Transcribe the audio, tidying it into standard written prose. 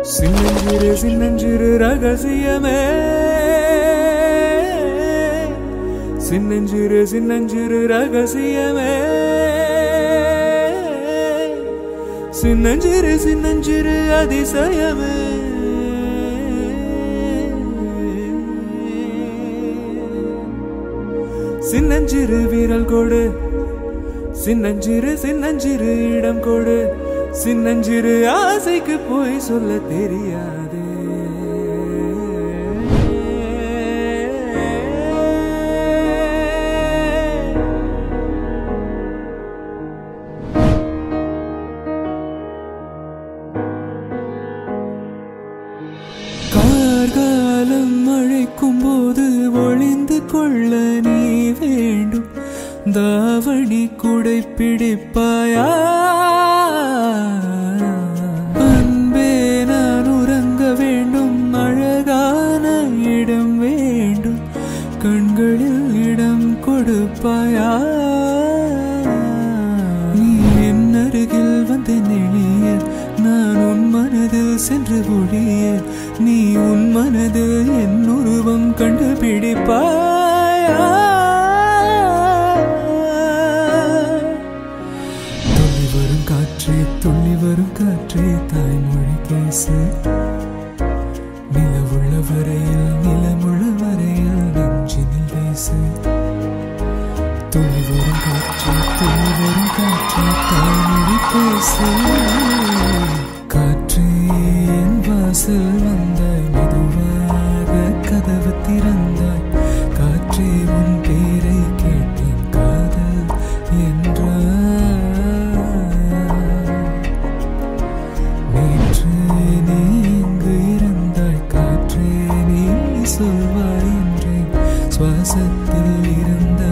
சின்னஞ்சிறு சின்னஞ்சிறு ரகசியமே சின்னஞ்சிறு சின்னஞ்சிறு ரகசியமே சின்னஞ்சிறு சின்னஞ்சிறு அதிசயமே சின்னஞ்சிறு விரல் கொடு சின்னஞ்சிறு சின்னஞ்சிறு இடம் கொடு சின்னஞ்சிறு ஆசைக்கு போய் சொல்ல தெரியாதே கார்காலம் அழைக்கும் போது ஒளிந்து கொள்ள நீ வேண்டும் தாவணி குடை பிடிப்பாயா அன்பே நான் உறங்க வேண்டும் அழகான இடம் வேண்டும் கண்களில் இடம் கொடுப்பாயா நீ என் அருகில் வந்து நெளிய நான் உன் மனதில் சென்று ஒழிய நீ உன் மனதில் என் உருவம் கண்டுபிடிப்பாயா துள்ளி வரும் காற்றே தாய்மொழி பேசு நிலவுள்ள வரையில் நிலமுள்ள வரையில் நெஞ்சினில் பேசு துள்ளி வரும் காற்றே தாய்மொழி பேசு காற்றே என் வாசல் வந்தாய் மெதுவாக கதவு திறந்தாய் காற்றே உன் பேரை கேட்டேன் காதல் என்றாய் சொல்வாய் என்றேன் சுவாசத்தில் இருந்த